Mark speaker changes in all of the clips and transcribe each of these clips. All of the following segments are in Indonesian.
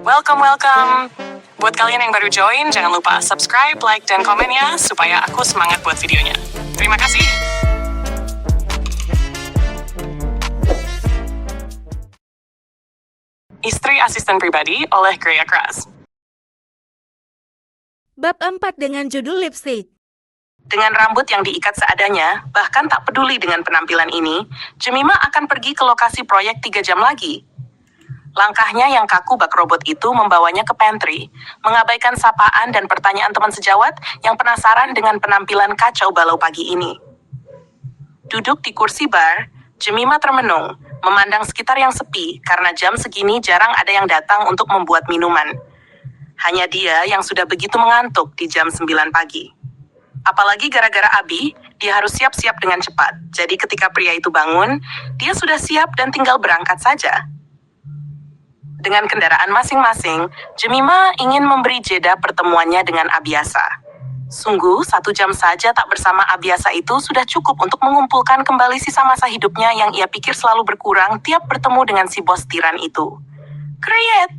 Speaker 1: Welcome. Buat kalian yang baru join, jangan lupa subscribe, like, dan komen ya, supaya aku semangat buat videonya. Terima kasih. Istri Asisten Pribadi oleh Greya Kras.
Speaker 2: Bab 4 dengan judul lipstick.
Speaker 1: Dengan rambut yang diikat seadanya, bahkan tak peduli dengan penampilan ini, Jemima akan pergi ke lokasi proyek 3 jam lagi. Langkahnya yang kaku bak robot itu membawanya ke pantry, mengabaikan sapaan dan pertanyaan teman sejawat yang penasaran dengan penampilan kacau balau pagi ini. Duduk di kursi bar, Jemima termenung, memandang sekitar yang sepi karena jam segini jarang ada yang datang untuk membuat minuman. Hanya dia yang sudah begitu mengantuk di jam 9 pagi. Apalagi gara-gara Abi, dia harus siap-siap dengan cepat. Jadi ketika pria itu bangun, dia sudah siap dan tinggal berangkat saja. Dengan kendaraan masing-masing, Jemima ingin memberi jeda pertemuannya dengan Abiasa. Sungguh, 1 jam saja tak bersama Abiasa itu sudah cukup untuk mengumpulkan kembali sisa masa hidupnya yang ia pikir selalu berkurang tiap bertemu dengan si bos tiran itu. Kriet!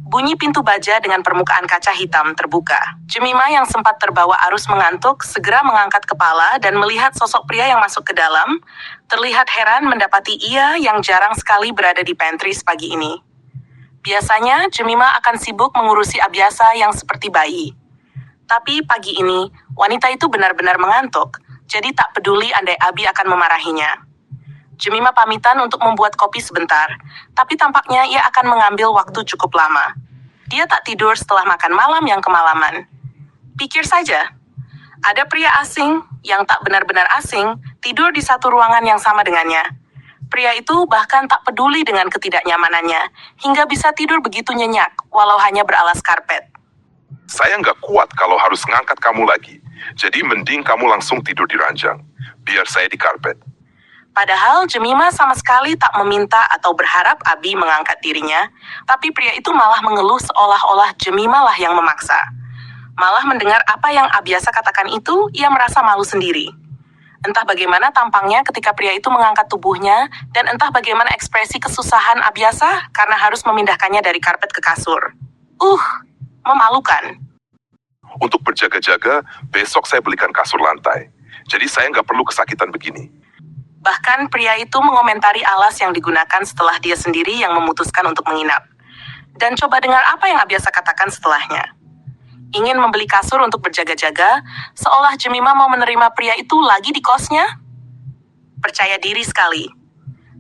Speaker 1: Bunyi pintu baja dengan permukaan kaca hitam terbuka. Jemima yang sempat terbawa arus mengantuk segera mengangkat kepala dan melihat sosok pria yang masuk ke dalam, terlihat heran mendapati ia yang jarang sekali berada di pantry pagi ini. Biasanya, Jemima akan sibuk mengurusi Abiasa yang seperti bayi. Tapi pagi ini, wanita itu benar-benar mengantuk, jadi tak peduli andai Abi akan memarahinya. Jemima pamitan untuk membuat kopi sebentar, tapi tampaknya ia akan mengambil waktu cukup lama. Dia tak tidur setelah makan malam yang kemalaman. Pikir saja, ada pria asing yang tak benar-benar asing tidur di satu ruangan yang sama dengannya. Pria itu bahkan tak peduli dengan ketidaknyamanannya, hingga bisa tidur begitu nyenyak, walau hanya beralas karpet.
Speaker 3: Saya nggak kuat kalau harus ngangkat kamu lagi, jadi mending kamu langsung tidur di ranjang, biar saya di karpet.
Speaker 1: Padahal Jemima sama sekali tak meminta atau berharap Abi mengangkat dirinya, tapi pria itu malah mengeluh seolah-olah Jemima lah yang memaksa. Malah mendengar apa yang Abiasa katakan itu, ia merasa malu sendiri. Entah bagaimana tampangnya ketika pria itu mengangkat tubuhnya, dan entah bagaimana ekspresi kesusahan Abiasa karena harus memindahkannya dari karpet ke kasur. Memalukan.
Speaker 3: Untuk berjaga-jaga, besok saya belikan kasur lantai, jadi saya nggak perlu kesakitan begini.
Speaker 1: Bahkan pria itu mengomentari alas yang digunakan setelah dia sendiri yang memutuskan untuk menginap. Dan coba dengar apa yang Abiasa katakan setelahnya. Ingin membeli kasur untuk berjaga-jaga, seolah Jemima mau menerima pria itu lagi di kosnya? Percaya diri sekali.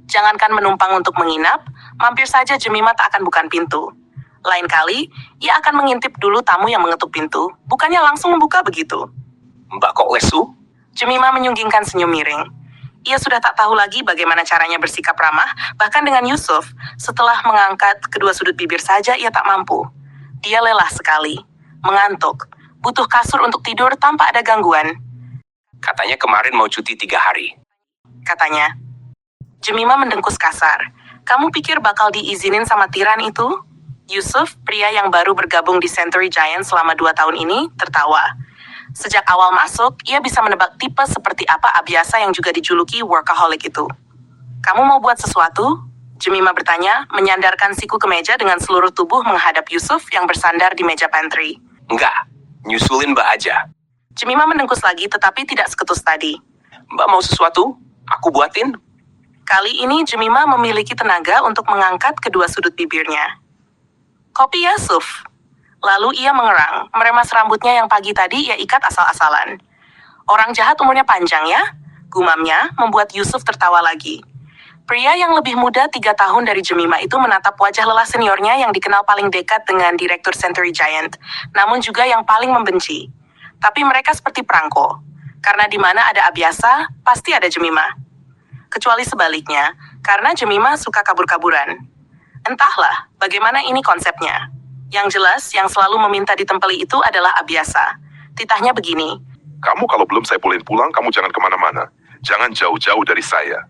Speaker 1: Jangankan menumpang untuk menginap, mampir saja Jemima tak akan bukan pintu. Lain kali, ia akan mengintip dulu tamu yang mengetuk pintu, bukannya langsung membuka begitu.
Speaker 4: Mbak kok lesu?
Speaker 1: Jemima menyunggingkan senyum miring. Ia sudah tak tahu lagi bagaimana caranya bersikap ramah, bahkan dengan Yusuf, setelah mengangkat kedua sudut bibir saja ia tak mampu. Dia lelah sekali. Mengantuk, butuh kasur untuk tidur tanpa ada gangguan.
Speaker 4: Katanya kemarin mau cuti 3 hari.
Speaker 1: Katanya. Jemima mendengkus kasar. Kamu pikir bakal diizinin sama tiran itu? Yusuf, pria yang baru bergabung di Century Giant selama 2 tahun ini, tertawa. Sejak awal masuk, ia bisa menebak tipe seperti apa Abiasa yang juga dijuluki workaholic itu. Kamu mau buat sesuatu? Jemima bertanya, menyandarkan siku ke meja dengan seluruh tubuh menghadap Yusuf yang bersandar di meja pantry.
Speaker 4: Enggak, nyusulin Mbak aja.
Speaker 1: Jemima mendengkus lagi tetapi tidak seketus tadi.
Speaker 4: Mbak mau sesuatu? Aku buatin.
Speaker 1: Kali ini Jemima memiliki tenaga untuk mengangkat kedua sudut bibirnya. Kopi ya, Suf. Lalu ia mengerang, meremas rambutnya yang pagi tadi ia ikat asal-asalan. Orang jahat umurnya panjang ya? Gumamnya membuat Yusuf tertawa lagi. Pria yang lebih muda 3 tahun dari Jemima itu menatap wajah lelah seniornya yang dikenal paling dekat dengan Direktur Century Giant, namun juga yang paling membenci. Tapi mereka seperti perangko, karena di mana ada Abiasa, pasti ada Jemima. Kecuali sebaliknya, karena Jemima suka kabur-kaburan. Entahlah, bagaimana ini konsepnya. Yang jelas, yang selalu meminta ditempeli itu adalah Abiasa. Titahnya begini.
Speaker 3: Kamu kalau belum saya bolehin pulang, kamu jangan kemana-mana. Jangan jauh-jauh dari saya.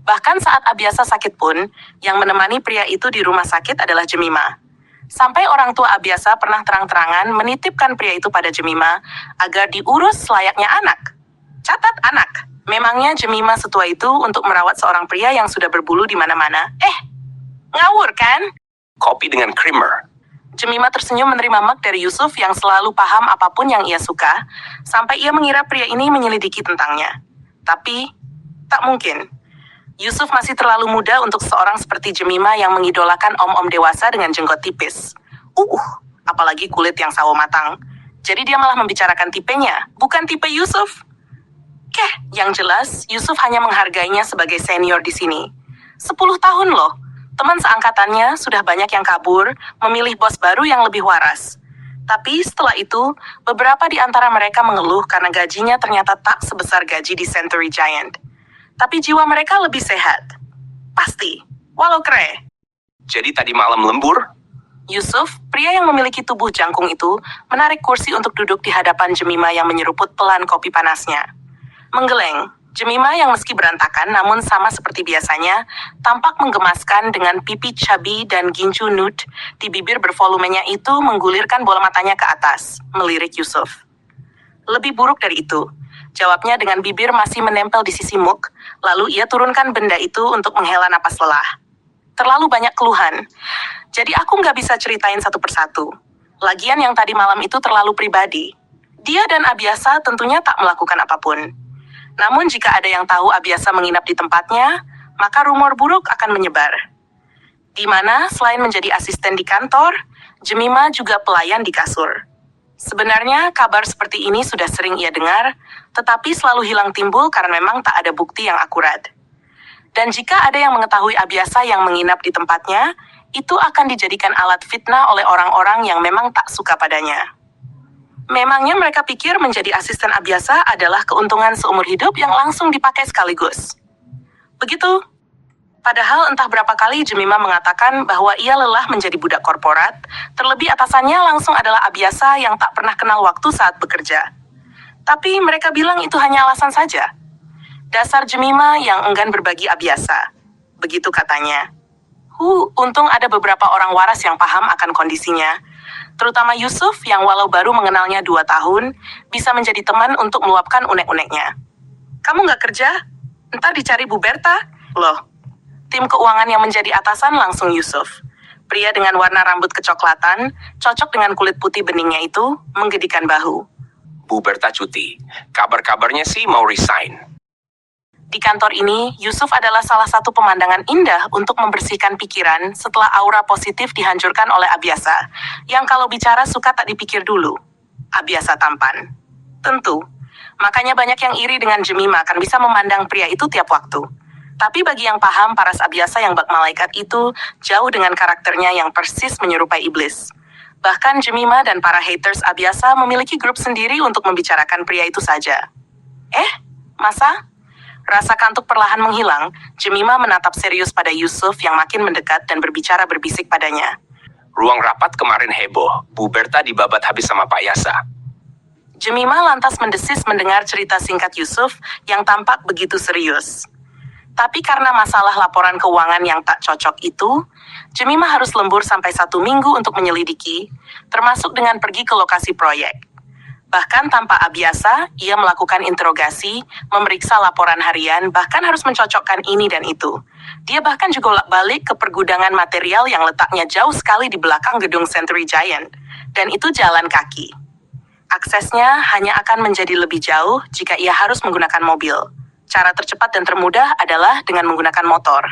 Speaker 1: Bahkan saat Abiasa sakit pun, yang menemani pria itu di rumah sakit adalah Jemima. Sampai orang tua Abiasa pernah terang-terangan menitipkan pria itu pada Jemima agar diurus layaknya anak. Catat anak. Memangnya Jemima setua itu untuk merawat seorang pria yang sudah berbulu di mana-mana? Ngawur kan?
Speaker 4: Kopi dengan creamer.
Speaker 1: Jemima tersenyum menerima mug dari Yusuf yang selalu paham apapun yang ia suka, sampai ia mengira pria ini menyelidiki tentangnya. Tapi, tak mungkin. Yusuf masih terlalu muda untuk seorang seperti Jemima yang mengidolakan om-om dewasa dengan jenggot tipis. Apalagi kulit yang sawo matang. Jadi dia malah membicarakan tipenya, bukan tipe Yusuf. Yang jelas, Yusuf hanya menghargainya sebagai senior di sini. 10 tahun loh. Teman seangkatannya sudah banyak yang kabur, memilih bos baru yang lebih waras. Tapi setelah itu, beberapa di antara mereka mengeluh karena gajinya ternyata tak sebesar gaji di Century Giant. Tapi jiwa mereka lebih sehat. Pasti, walau kere.
Speaker 4: Jadi tadi malam lembur?
Speaker 1: Yusuf, pria yang memiliki tubuh jangkung itu, menarik kursi untuk duduk di hadapan Jemima yang menyeruput pelan kopi panasnya. Menggeleng, Jemima yang meski berantakan namun sama seperti biasanya, tampak menggemaskan dengan pipi chubby dan ginju nude di bibir bervolumenya itu menggulirkan bola matanya ke atas, melirik Yusuf. Lebih buruk dari itu, jawabnya dengan bibir masih menempel di sisi muk, lalu ia turunkan benda itu untuk menghela napas lelah. Terlalu banyak keluhan, jadi aku nggak bisa ceritain satu persatu. Lagian yang tadi malam itu terlalu pribadi. Dia dan Abiasa tentunya tak melakukan apapun. Namun jika ada yang tahu Abiasa menginap di tempatnya, maka rumor buruk akan menyebar. Di mana selain menjadi asisten di kantor, Jemima juga pelayan di kasur. Sebenarnya kabar seperti ini sudah sering ia dengar, tetapi selalu hilang timbul karena memang tak ada bukti yang akurat. Dan jika ada yang mengetahui Abiasa yang menginap di tempatnya, itu akan dijadikan alat fitnah oleh orang-orang yang memang tak suka padanya. Memangnya mereka pikir menjadi asisten Abiasa adalah keuntungan seumur hidup yang langsung dipakai sekaligus. Begitu. Padahal entah berapa kali Jemima mengatakan bahwa ia lelah menjadi budak korporat, terlebih atasannya langsung adalah Abiasa yang tak pernah kenal waktu saat bekerja. Tapi mereka bilang itu hanya alasan saja. Dasar Jemima yang enggan berbagi Abiasa. Begitu katanya. Untung ada beberapa orang waras yang paham akan kondisinya. Terutama Yusuf yang walau baru mengenalnya 2 tahun, bisa menjadi teman untuk meluapkan unek-uneknya. Kamu nggak kerja? Ntar dicari Bu Berta? Loh, tim keuangan yang menjadi atasan langsung Yusuf. Pria dengan warna rambut kecoklatan, cocok dengan kulit putih beningnya itu, menggedikan bahu.
Speaker 4: Bu Berta cuti. Kabar-kabarnya sih mau resign.
Speaker 1: Di kantor ini, Yusuf adalah salah satu pemandangan indah untuk membersihkan pikiran setelah aura positif dihancurkan oleh Abiasa, yang kalau bicara suka tak dipikir dulu. Abiasa tampan. Tentu. Makanya banyak yang iri dengan Jemima akan bisa memandang pria itu tiap waktu. Tapi bagi yang paham paras Abiasa yang bak malaikat itu, jauh dengan karakternya yang persis menyerupai iblis. Bahkan Jemima dan para haters Abiasa memiliki grup sendiri untuk membicarakan pria itu saja. Masa? Rasa kantuk perlahan menghilang, Jemima menatap serius pada Yusuf yang makin mendekat dan berbicara berbisik padanya.
Speaker 4: Ruang rapat kemarin heboh. Bu Berta dibabat habis sama Pak Yasa.
Speaker 1: Jemima lantas mendesis mendengar cerita singkat Yusuf yang tampak begitu serius. Tapi karena masalah laporan keuangan yang tak cocok itu, Jemima harus lembur sampai 1 minggu untuk menyelidiki, termasuk dengan pergi ke lokasi proyek. Bahkan tanpa Abiasa, ia melakukan interogasi, memeriksa laporan harian, bahkan harus mencocokkan ini dan itu. Dia bahkan juga balik ke pergudangan material yang letaknya jauh sekali di belakang gedung Century Giant, dan itu jalan kaki. Aksesnya hanya akan menjadi lebih jauh jika ia harus menggunakan mobil. Cara tercepat dan termudah adalah dengan menggunakan motor.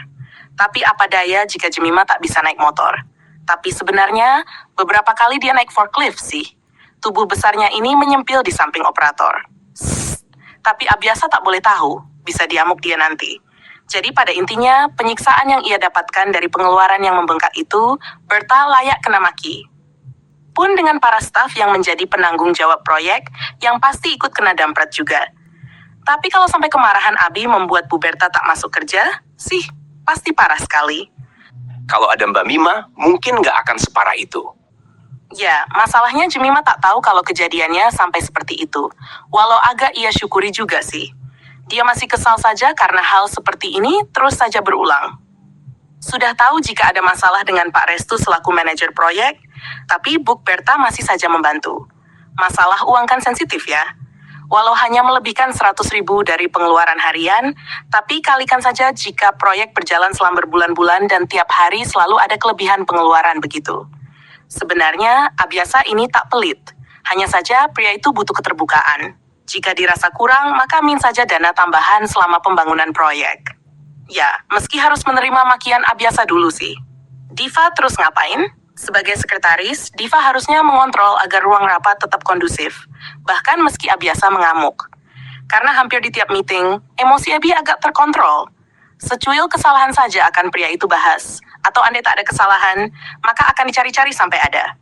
Speaker 1: Tapi apa daya jika Jemima tak bisa naik motor? Tapi sebenarnya, beberapa kali dia naik forklift sih. Tubuh besarnya ini menyempil di samping operator. Tapi Abiasa tak boleh tahu, bisa diamuk dia nanti. Jadi pada intinya, penyiksaan yang ia dapatkan dari pengeluaran yang membengkak itu, Berta layak kena maki. Pun dengan para staf yang menjadi penanggung jawab proyek, yang pasti ikut kena damprat juga. Tapi kalau sampai kemarahan Abi membuat Bu Berta tak masuk kerja, sih, pasti parah sekali.
Speaker 4: Kalau ada Mbak Mima, mungkin nggak akan separah itu.
Speaker 1: Ya, masalahnya Jemima tak tahu kalau kejadiannya sampai seperti itu. Walau agak ia syukuri juga sih. Dia masih kesal saja karena hal seperti ini terus saja berulang. Sudah tahu jika ada masalah dengan Pak Restu selaku manajer proyek, tapi Bu Berta masih saja membantu. Masalah uang kan sensitif ya. Walau hanya melebihkan 100.000 dari pengeluaran harian, tapi kalikan saja jika proyek berjalan selama berbulan-bulan dan tiap hari selalu ada kelebihan pengeluaran begitu. Sebenarnya, Abiasa ini tak pelit. Hanya saja pria itu butuh keterbukaan. Jika dirasa kurang, maka min saja dana tambahan selama pembangunan proyek. Ya, meski harus menerima makian Abiasa dulu sih. Diva terus ngapain? Sebagai sekretaris, Diva harusnya mengontrol agar ruang rapat tetap kondusif, bahkan meski Abiasa mengamuk. Karena hampir di tiap meeting, emosi Abi agak terkontrol. Secuil kesalahan saja akan pria itu bahas, atau andai tak ada kesalahan, maka akan dicari-cari sampai ada.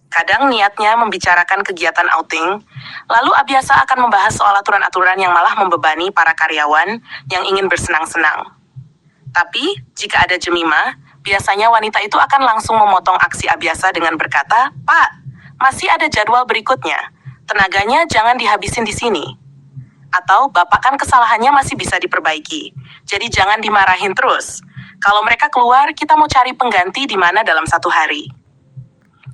Speaker 1: Kadang niatnya membicarakan kegiatan outing, lalu Abiasa akan membahas soal aturan-aturan yang malah membebani para karyawan yang ingin bersenang-senang. Tapi, jika ada Jemima, biasanya wanita itu akan langsung memotong aksi Abiasa dengan berkata, "Pak, masih ada jadwal berikutnya. Tenaganya jangan dihabisin di sini." Atau, "Bapak kan kesalahannya masih bisa diperbaiki. Jadi jangan dimarahin terus. Kalau mereka keluar, kita mau cari pengganti di mana dalam 1 hari."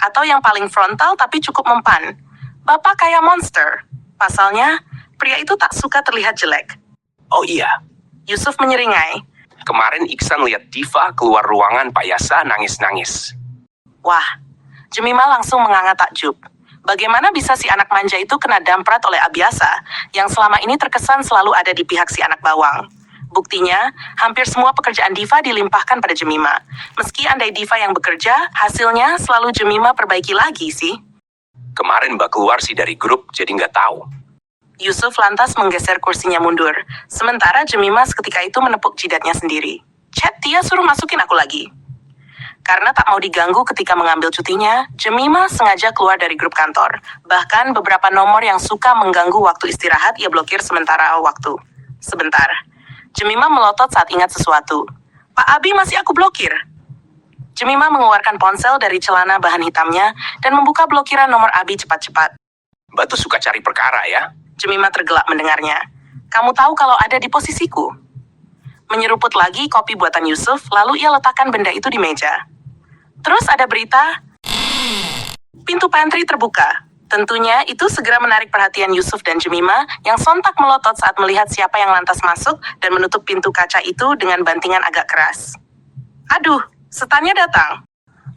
Speaker 1: Atau yang paling frontal tapi cukup mempan, "Bapak kayak monster." Pasalnya, pria itu tak suka terlihat jelek.
Speaker 4: Oh iya,
Speaker 1: Yusuf menyeringai.
Speaker 4: kemarin Iksan lihat Diva keluar ruangan Pak Yasa nangis-nangis.
Speaker 1: Wah, Jemima langsung menganga takjub. Bagaimana bisa si anak manja itu kena damprat oleh Abiasa yang selama ini terkesan selalu ada di pihak si anak bawang? Buktinya, hampir semua pekerjaan Diva dilimpahkan pada Jemima. Meski andai Diva yang bekerja, hasilnya selalu Jemima perbaiki lagi sih.
Speaker 4: Kemarin Mbak keluar sih dari grup, jadi nggak tahu.
Speaker 1: Yusuf lantas menggeser kursinya mundur, sementara Jemima seketika itu menepuk jidatnya sendiri. "Chat, dia suruh masukin aku lagi." Karena tak mau diganggu ketika mengambil cutinya, Jemima sengaja keluar dari grup kantor. Bahkan beberapa nomor yang suka mengganggu waktu istirahat ia blokir sementara waktu. Sebentar, Jemima melotot saat ingat sesuatu. "Pak Abi masih aku blokir." Jemima mengeluarkan ponsel dari celana bahan hitamnya dan membuka blokiran nomor Abi cepat-cepat.
Speaker 4: Mbak tuh suka cari perkara ya.
Speaker 1: Jemima tergelak mendengarnya. "Kamu tahu kalau ada di posisiku?" Menyeruput lagi kopi buatan Yusuf, lalu ia letakkan benda itu di meja. Terus ada berita, pintu pantry terbuka. Tentunya itu segera menarik perhatian Yusuf dan Jemima yang sontak melotot saat melihat siapa yang lantas masuk dan menutup pintu kaca itu dengan bantingan agak keras. "Aduh, setannya datang."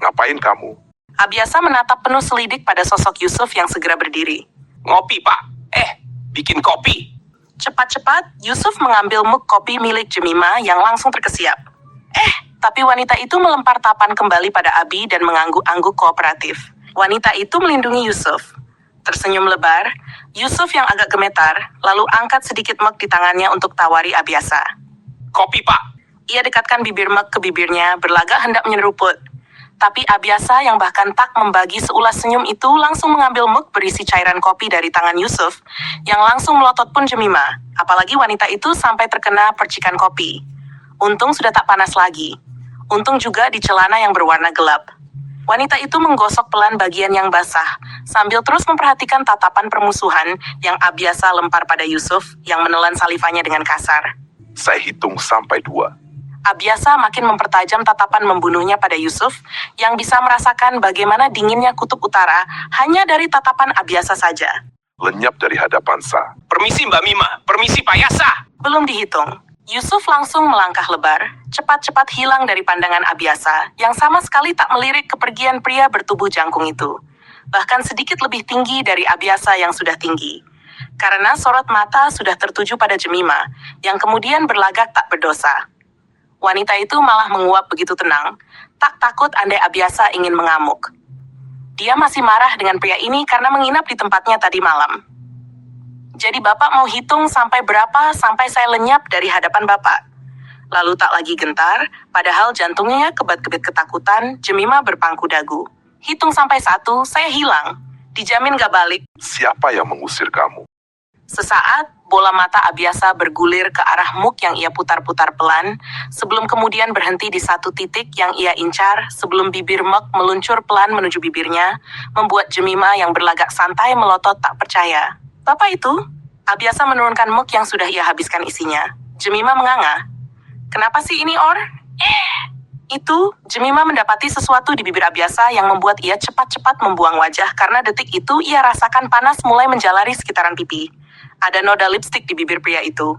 Speaker 3: Ngapain kamu?
Speaker 1: Abiasa menatap penuh selidik pada sosok Yusuf yang segera berdiri.
Speaker 4: Ngopi Pak, bikin kopi.
Speaker 1: Cepat-cepat, Yusuf mengambil mug kopi milik Jemima yang langsung terkesiap. Tapi wanita itu melempar tapan kembali pada Abi dan mengangguk-angguk kooperatif. Wanita itu melindungi Yusuf. Tersenyum lebar, Yusuf yang agak gemetar, lalu angkat sedikit mug di tangannya untuk tawari Abiasa.
Speaker 4: Kopi Pak.
Speaker 1: Ia dekatkan bibir mug ke bibirnya, berlagak hendak menyeruput. Tapi Abiasa yang bahkan tak membagi seulas senyum itu langsung mengambil mug berisi cairan kopi dari tangan Yusuf, yang langsung melotot pun Jemima. Apalagi wanita itu sampai terkena percikan kopi. Untung sudah tak panas lagi. Untung juga di celana yang berwarna gelap. Wanita itu menggosok pelan bagian yang basah, sambil terus memperhatikan tatapan permusuhan yang Abiasa lempar pada Yusuf yang menelan salivanya dengan kasar.
Speaker 3: Saya hitung sampai 2.
Speaker 1: Abiasa makin mempertajam tatapan membunuhnya pada Yusuf, yang bisa merasakan bagaimana dinginnya kutub utara hanya dari tatapan Abiasa saja.
Speaker 3: Lenyap dari hadapan Sa.
Speaker 4: Permisi Mbak Mima, permisi Pak Yasa.
Speaker 1: Belum dihitung, Yusuf langsung melangkah lebar, cepat-cepat hilang dari pandangan Abiasa, yang sama sekali tak melirik kepergian pria bertubuh jangkung itu. Bahkan sedikit lebih tinggi dari Abiasa yang sudah tinggi. Karena sorot mata sudah tertuju pada Jemima, yang kemudian berlagak tak berdosa. Wanita itu malah menguap begitu tenang, tak takut andai Abiasa ingin mengamuk. Dia masih marah dengan pria ini karena menginap di tempatnya tadi malam. "Jadi Bapak mau hitung sampai berapa sampai saya lenyap dari hadapan Bapak?" Lalu tak lagi gentar, padahal jantungnya kebat-kebit ketakutan, Jemima berpangku dagu. "Hitung sampai 1, saya hilang. Dijamin gak balik."
Speaker 3: Siapa yang mengusir kamu?
Speaker 1: Sesaat, bola mata Abiasa bergulir ke arah mug yang ia putar-putar pelan, sebelum kemudian berhenti di satu titik yang ia incar sebelum bibir mug meluncur pelan menuju bibirnya, membuat Jemima yang berlagak santai melotot tak percaya. "Bapak itu?" Abiasa menurunkan mug yang sudah ia habiskan isinya. Jemima menganga. "Kenapa sih ini, Or?" Itu, Jemima mendapati sesuatu di bibir Abiasa yang membuat ia cepat-cepat membuang wajah karena detik itu ia rasakan panas mulai menjalari sekitaran pipi. Ada noda lipstik di bibir pria itu.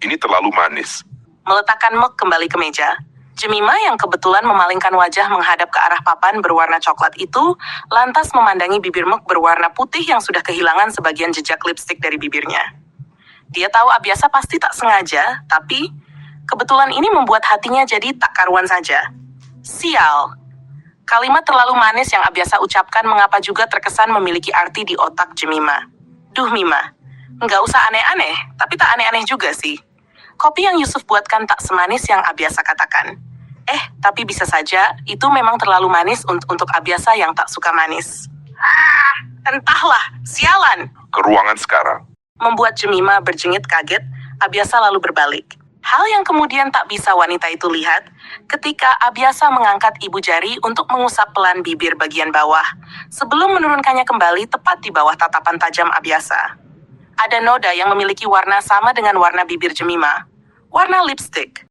Speaker 3: Ini terlalu manis.
Speaker 1: Meletakkan mug kembali ke meja, Jemima yang kebetulan memalingkan wajah menghadap ke arah papan berwarna coklat itu, lantas memandangi bibir mug berwarna putih yang sudah kehilangan sebagian jejak lipstik dari bibirnya. Dia tahu Abiasa pasti tak sengaja, tapi kebetulan ini membuat hatinya jadi tak karuan saja. Sial. Kalimat terlalu manis yang Abiasa ucapkan mengapa juga terkesan memiliki arti di otak Jemima. Duh Mima, nggak usah aneh-aneh, tapi tak aneh-aneh juga sih. Kopi yang Yusuf buatkan tak semanis yang Abiasa katakan. Tapi bisa saja, itu memang terlalu manis untuk Abiasa yang tak suka manis. Entahlah, sialan.
Speaker 3: Ke ruangan sekarang.
Speaker 1: Membuat Jemima berjengit kaget, Abiasa lalu berbalik. Hal yang kemudian tak bisa wanita itu lihat, ketika Abiasa mengangkat ibu jari untuk mengusap pelan bibir bagian bawah, sebelum menurunkannya kembali tepat di bawah tatapan tajam Abiasa. Ada noda yang memiliki warna sama dengan warna bibir Jemima, warna lipstik.